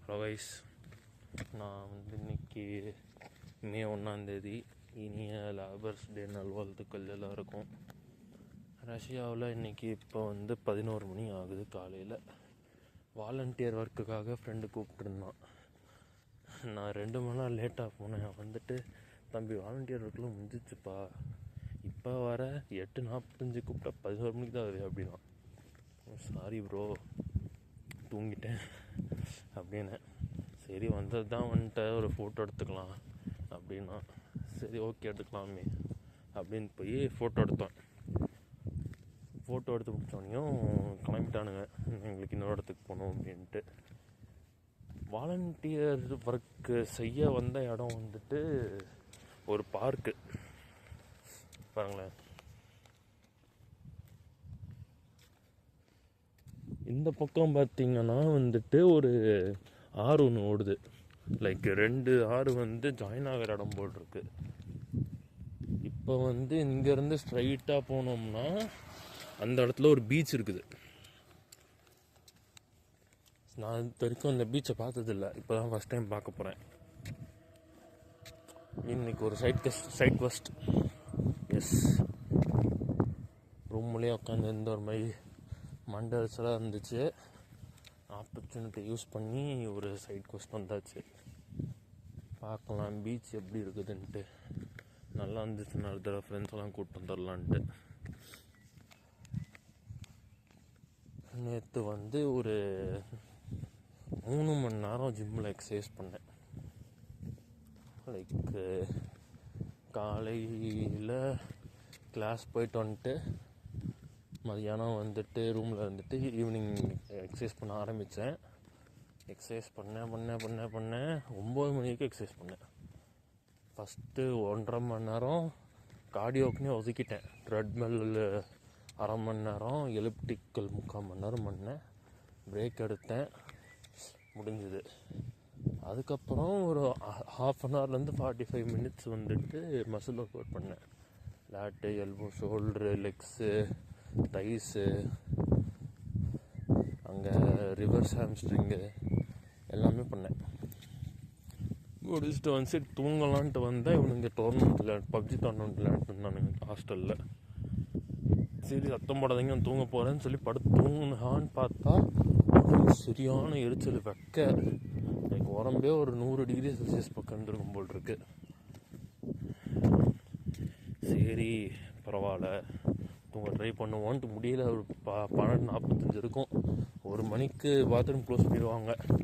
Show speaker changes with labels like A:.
A: Hello guys, நான் இன்னைக்கு மே 1 இனிய லேபர்ஸ் டே நல்வாழ்த்துக்கள் எல்லாருக்கும். ரஷ்யாவில் இன்றைக்கி இப்போ 11 மணி ஆகுது காலையில். வாலண்டியர் ஒர்க்குக்காக ஃப்ரெண்டு கூப்பிட்டுருந்தான். நான் 2 மணி நேரம் லேட்டாக போனேன். தம்பி வாலண்டியர் ஒர்க்கெலாம் முடிஞ்சிச்சுப்பா, இப்போ வர 8:45 கூப்பிட்டா 11 மணிக்கு தான் வருது அப்படின்னா. சாரி ப்ரோ, தூங்கிட்டேன் அப்படின்னு. சரி வந்தது தான் ஒரு ஃபோட்டோ எடுத்துக்கலாம் அப்படின்னா. சரி ஓகே எடுத்துக்கலாமே அப்படின்னு போய் ஃபோட்டோ எடுத்தோம். ஃபோட்டோ எடுத்து முடிச்சோடனையும் கிளம்பிட்டானுங்க, எங்களுக்கு இன்னொரு இடத்துக்கு போகணும் அப்படின்ட்டு. வாலண்டியர் ஒர்க்கு செய்ய வந்த இடம் ஒரு பார்க்கு பாருங்களேன். இந்த பக்கம் பார்த்தீங்கன்னா ஒரு ஆறு ஒன்று ஓடுது. லைக் 2 ஆறு ஜாயின் ஆகிற இடம் போல் இருக்கு. இப்போ இங்கேருந்து ஸ்ட்ரைட்டாக போனோம்னா அந்த இடத்துல ஒரு பீச் இருக்குது. நான் இது வரைக்கும் அந்த பீச்சை பார்த்ததில்ல, இப்போ தான் ஃபஸ்ட் டைம் பார்க்க போகிறேன். இன்னைக்கு ஒரு சைட் குவெஸ்ட். எஸ், ரூம்லேயே உட்காந்து ஒரு மாதிரி மண்டல்ஸ்லாம் இருந்துச்சு. ஆப்பர்ச்சுனிட்டி யூஸ் பண்ணி ஒரு சைட் குவெஸ்ட் வந்தாச்சு. பார்க்கலாம் பீச் எப்படி இருக்குதுன்ட்டு. நல்லா இருந்துச்சு. நல்ல தடவை ஃப்ரெண்ட்ஸ்லாம் கூப்பிட்டு வந்துடலான்ட்டு. நேற்று ஒரு 3 மணி நேரம் ஜிம்மில் எக்ஸசைஸ் பண்ணேன். லைக் காலையில் கிளாஸ் போயிட்டு வந்துட்டு மதியானம் ரூமில் ஈவினிங் எக்ஸசைஸ் பண்ண ஆரம்பித்தேன். எக்ஸசைஸ் பண்ணேன் 9 மணி வரைக்கும் எக்ஸசைஸ் பண்ணேன். ஃபஸ்ட்டு 1.5 மணி நேரம் கார்டியோக்குன்னே ஒதுக்கிட்டேன். ட்ரெட்மில் அரை மணி நேரம், எலிப்டிக்கல் 3/4 மணி நேரம் பண்ணேன். பிரேக் எடுத்தேன், முடிஞ்சுது. அதுக்கப்புறம் ஒரு ½ அன் ஹவர்லேருந்து 45 மினிட்ஸ் மசில் ஒர்க் அவுட் பண்ணேன். Lat, elbow, shoulder, legs, thighs, அங்கே ரிவர்ஸ் ஹாம்ஸ்ட்ரிங்கு எல்லாமே பண்ணேன். முடிச்சுட்டு சரி தூங்கலான்ட்டு வந்தேன். இவனுங்க பப்ஜி டோர்னமெண்ட் விளையாண்டுருந்தானுங்க ஹாஸ்டலில். சரி சத்தம் போடாதீங்க, தூங்க போகிறேன்னு சொல்லி படுத்து தூங்கினான்னு பார்த்தா சரியான எரிச்சல், வெக்க. எனக்கு உடம்பே ஒரு 100 டிகிரி செல்சியஸ் பக்கம் இருந்திருக்கும் போல் இருக்கு. சரி பரவாயில்ல, தூங்க ட்ரை பண்ணுவோன்ட்டு முடியல. ஒரு 12:45 இருக்கும். 1 மணிக்கு பாத்ரூம் க்ளோஸ் பண்ணிடுவாங்க.